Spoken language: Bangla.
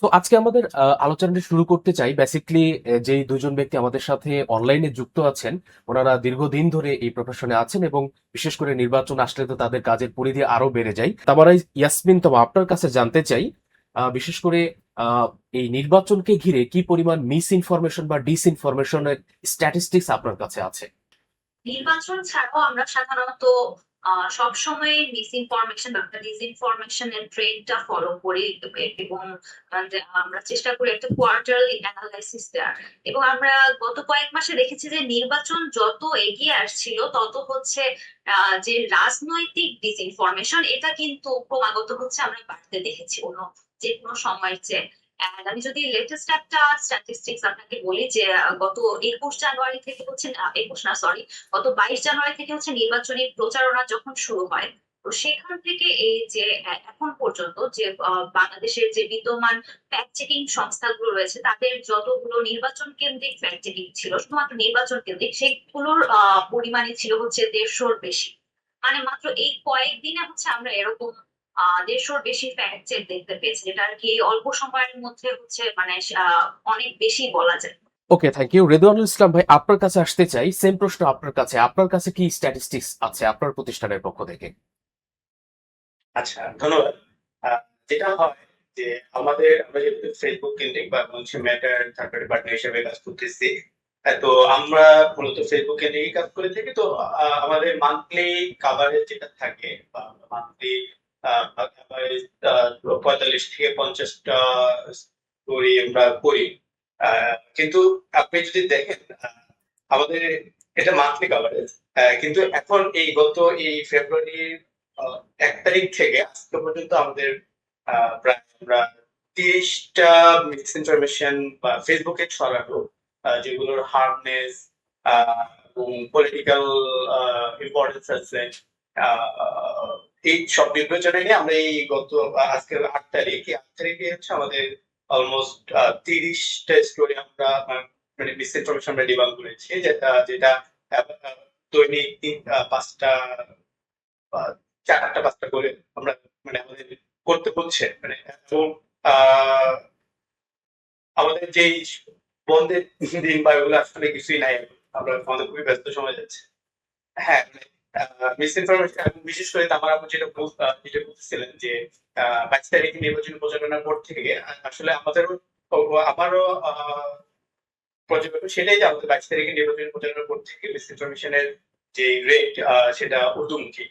তো আজকে আমাদের আলোচনাটা শুরু করতে চাই বেসিকলি যেই দুজন ব্যক্তি আমাদের সাথে অনলাইনে যুক্ত আছেন। ওনারা দীর্ঘদিন ধরে এই প্রফেশনে আছেন এবং বিশেষ করে নির্বাচন আসলে তো তাদের কাজের পরিধি আরো বেড়ে যায়। তামারাই ইয়াসমিন, তো আপনার কাছে জানতে চাই বিশেষ করে আহ, এই নির্বাচনকে ঘিরে কি পরিমাণ মিস ইনফরমেশন বা ডিস ইনফরমেশনের স্ট্যাটিস্টিক্স আপনার কাছে আছে? নির্বাচন ছাড়াও আমরা সাধারণত সবসময় মিস ইনফরমেশন বা ডিসইনফরমেশন এর ট্রেন্ডটা ফলো করি এবং আমরা চেষ্টা করি একটা কোয়ার্টারলি অ্যানালাইসিস দেওয়ার। এবং আমরা গত কয়েক মাসে দেখেছি যে নির্বাচন যত এগিয়ে আসছিল তত হচ্ছে যে রাজনৈতিক ডিসইনফরমেশন এটা কিন্তু ক্রমাগত হচ্ছে আমরা বাড়তে দেখেছি অন্য যে কোনো সময়ের চেয়ে। And আমি যদি লেটেস্ট একটা স্ট্যাটিস্টিক্স আপনাকে বলি যে গত 21 জানুয়ারি থেকে হচ্ছে 21 না সরি, গত 22 জানুয়ারি থেকে হচ্ছে নির্বাচনী প্রচারণা যখন শুরু হয়, তো সেখান থেকে এই যে এখন পর্যন্ত যে বাংলাদেশের যে বিদ্যমান ফ্যাক্ট চেকিং সংস্থাগুলো রয়েছে তাদের যতগুলো নির্বাচন কেন্দ্রিক ফ্যাক্ট চেকিং ছিল, শুধুমাত্র নির্বাচন কেন্দ্রিক, সেগুলোর পরিমাণে ছিল হচ্ছে 150-র বেশি। মানে মাত্র এই কয়েকদিনে হচ্ছে আমরা এরকম 150-র বেশি ফ্যাক্ট চেক দেখতে পেয়েছি, যেটা আর কি অল্প সময়ের মধ্যে হচ্ছে মানে অনেক বেশি বলা যায়। ওকে, থ্যাংক ইউ। রেদওয়ানুল ইসলাম ভাই, আপনার কাছে আসতে চাই। সেম প্রশ্ন আপনার কাছে। আপনার কাছে কি স্ট্যাটিস্টিক্স আছে আপনার প্রতিষ্ঠানের পক্ষ থেকে? আচ্ছা, ধন্যবাদ। আহ, যেটা হয় যে আমরা যেহেতু ফেসবুক কেন্দ্রিক বা হচ্ছে মেটার থার্ড পার্টি পার্টনার হিসেবে কাজ করতেছি, তো আমরা মূলত ফেসবুক কেন্দ্রিক কাজ করে থাকি। তো আমাদের মান্থলি কাভারেজ যেটা থাকে বা মান্থলি কাভারেজ 45 থেকে 50টা স্টোরি আমরা করি। কিন্তু আপনি যদি দেখেন, আমাদের এটা মান্থলি কাভারেজ। কিন্তু এখন এই ফেব্রুয়ারির 1 তারিখ থেকে আজকে পর্যন্ত আমাদের প্রায় আমরা 30টা মিস ইনফরমেশন বা ফেসবুকে ছড়ানো, যেগুলোর হার্মনেস এবং পলিটিক্যাল ইম্পর্টেন্স আছে, আহ, এই সব বিবেচনায় নিয়ে আমরা এই আজকের 8 তারিখ, এই 8 তারিখে হচ্ছে আমাদের অলমোস্ট 30টা স্টোরি আমরা মানে মিস ইনফরমেশন আমরা ডিবাগ করেছি, যেটা যেটা দৈনিক 5টা বা 4টা 5টা করে আমরা মানে আমাদের করতে হচ্ছে মানে। এবং আহ, আমাদের যেই বন্ধের দিন বা এগুলো আসলে কিছুই নাই এখন। আমরা আমাদের খুবই ব্যস্ত সময় যাচ্ছে। হ্যাঁ, মানে মিস ইনফরমেশন, বিশেষ করে আমার আপু যেটা বলছিলেন যে 22 তারিখে নির্বাচনী প্রচারণার পর থেকে আসলে আমারও পর্যবেক্ষণ সেটাই যে আমাদের 22 তারিখে নির্বাচনী প্রচারণার পর থেকে মিস ইনফরমেশনের যে রেট সেটা ঊর্ধ্বমুখী।